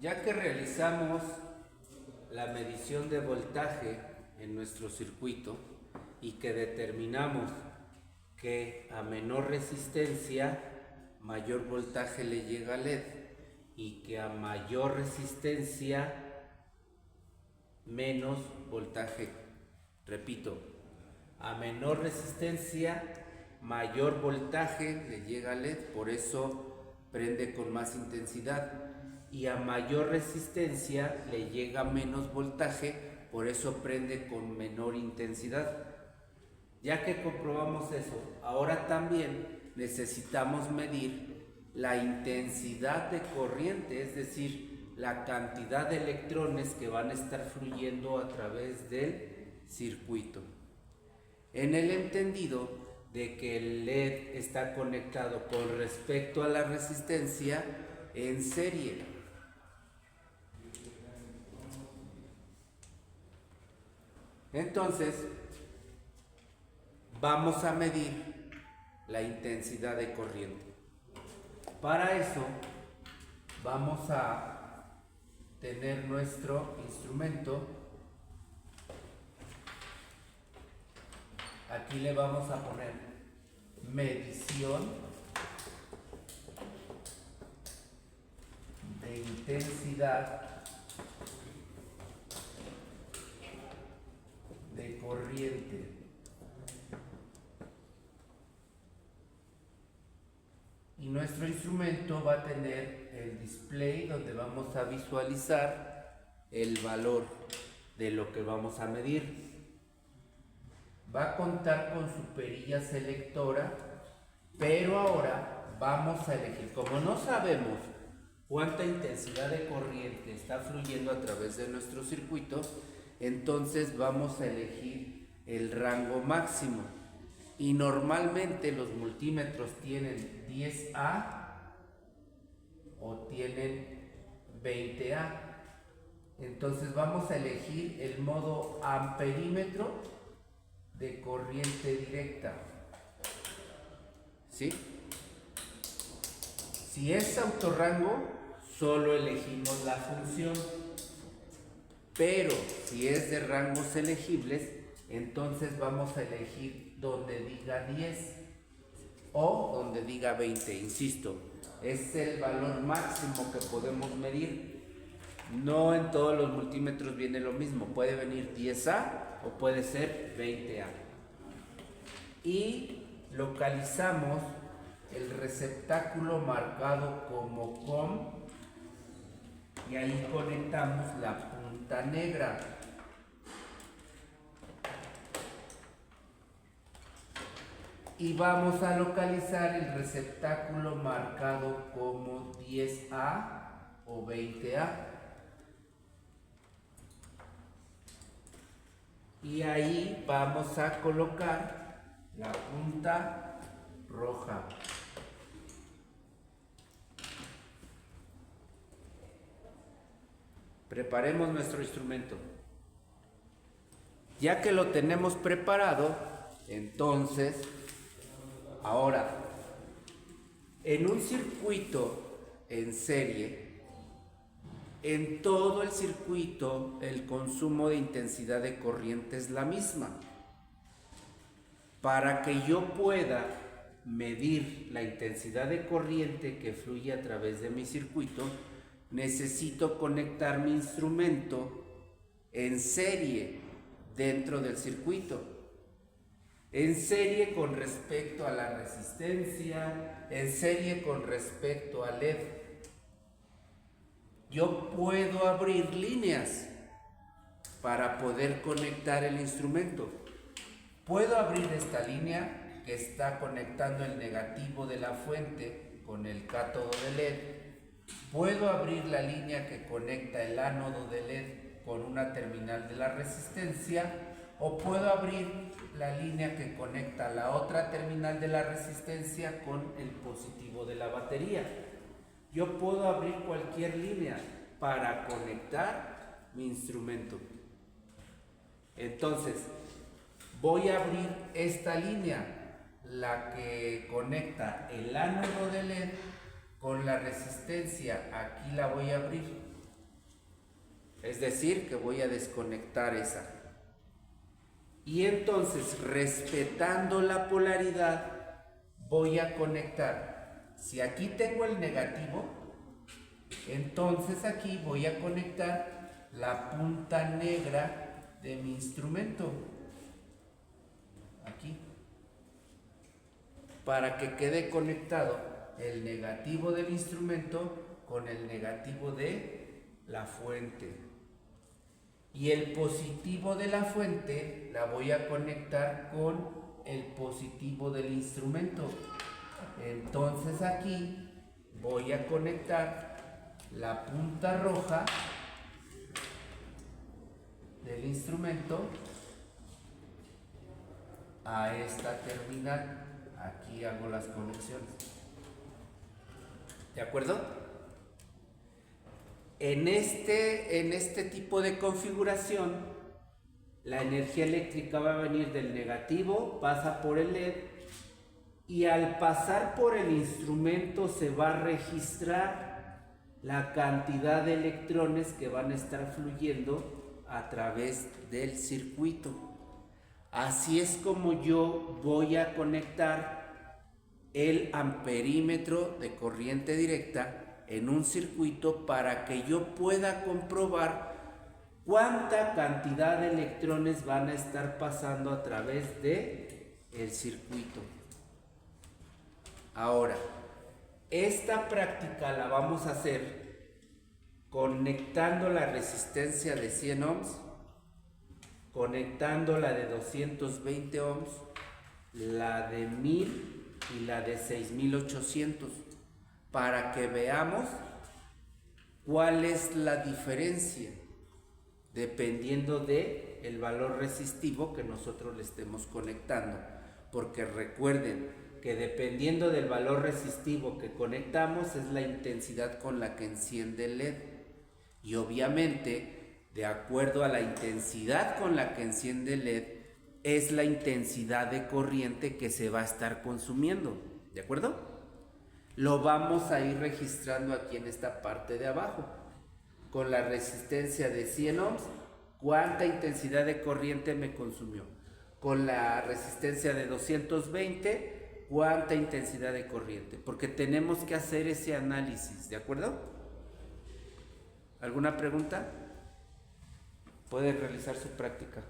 Ya que realizamos la medición de voltaje en nuestro circuito y que determinamos que a menor resistencia, mayor voltaje le llega al LED y que a mayor resistencia, menos voltaje. Repito, a menor resistencia, mayor voltaje le llega al LED, por eso prende con más intensidad, y a mayor resistencia le llega menos voltaje, por eso prende con menor intensidad. Ya que comprobamos eso, ahora también necesitamos medir la intensidad de corriente, es decir, la cantidad de electrones que van a estar fluyendo a través del circuito. En el entendido de que el LED está conectado con respecto a la resistencia en serie. Entonces, vamos a medir la intensidad de corriente. Para eso, vamos a tener nuestro instrumento. Aquí le vamos a poner medición de intensidad de corriente. Y nuestro instrumento va a tener el display donde vamos a visualizar el valor de lo que vamos a medir. Va a contar con su perilla selectora, pero ahora vamos a elegir. Como no sabemos cuánta intensidad de corriente está fluyendo a través de nuestro circuito, entonces vamos a elegir el rango máximo. Y normalmente los multímetros tienen 10A o tienen 20A. Entonces vamos a elegir el modo amperímetro de corriente directa. ¿Sí? Si es autorrango, solo elegimos la función. Pero si es de rangos elegibles, entonces vamos a elegir donde diga 10 o donde diga 20. Insisto, es el valor máximo que podemos medir. No en todos los multímetros viene lo mismo. Puede venir 10A o puede ser 20A. Y localizamos el receptáculo marcado como COM y ahí conectamos la punta negra. Y vamos a localizar el receptáculo marcado como 10A o 20A. Y ahí vamos a colocar la punta roja. Preparemos nuestro instrumento. Ya que lo tenemos preparado, entonces, ahora, en un circuito en serie, en todo el circuito el consumo de intensidad de corriente es la misma. Para que yo pueda medir la intensidad de corriente que fluye a través de mi circuito, necesito conectar mi instrumento en serie dentro del circuito. En serie con respecto a la resistencia, en serie con respecto al LED. Yo puedo abrir líneas para poder conectar el instrumento. Puedo abrir esta línea que está conectando el negativo de la fuente con el cátodo de LED. Puedo abrir la línea que conecta el ánodo de LED con una terminal de la resistencia, o puedo abrir la línea que conecta la otra terminal de la resistencia con el positivo de la batería. Yo puedo abrir cualquier línea para conectar mi instrumento. Entonces, voy a abrir esta línea, la que conecta el ánodo de LED con la resistencia. Aquí la voy a abrir. Es decir, que voy a desconectar esa. Y entonces, respetando la polaridad, voy a conectar. Si aquí tengo el negativo, entonces aquí voy a conectar la punta negra de mi instrumento. Aquí. Para que quede conectado el negativo del instrumento con el negativo de la fuente. Y el positivo de la fuente la voy a conectar con el positivo del instrumento. Entonces aquí voy a conectar la punta roja del instrumento a esta terminal. Aquí hago las conexiones. ¿De acuerdo? En este tipo de configuración, la energía eléctrica va a venir del negativo, pasa por el LED y al pasar por el instrumento se va a registrar la cantidad de electrones que van a estar fluyendo a través del circuito. Así es como yo voy a conectar el amperímetro de corriente directa en un circuito para que yo pueda comprobar cuánta cantidad de electrones van a estar pasando a través de el circuito. Ahora, esta práctica la vamos a hacer conectando la resistencia de 100 ohms, conectando la de 220 ohms, la de 1000 y la de 6800, para que veamos cuál es la diferencia dependiendo de el valor resistivo que nosotros le estemos conectando. Porque recuerden que dependiendo del valor resistivo que conectamos es la intensidad con la que enciende el LED. Y obviamente, de acuerdo a la intensidad con la que enciende el LED, es la intensidad de corriente que se va a estar consumiendo. ¿De acuerdo? Lo vamos a ir registrando aquí en esta parte de abajo. Con la resistencia de 100 ohms, ¿cuánta intensidad de corriente me consumió? Con la resistencia de 220, ¿cuánta intensidad de corriente? Porque tenemos que hacer ese análisis, ¿de acuerdo? ¿Alguna pregunta? Pueden realizar su práctica.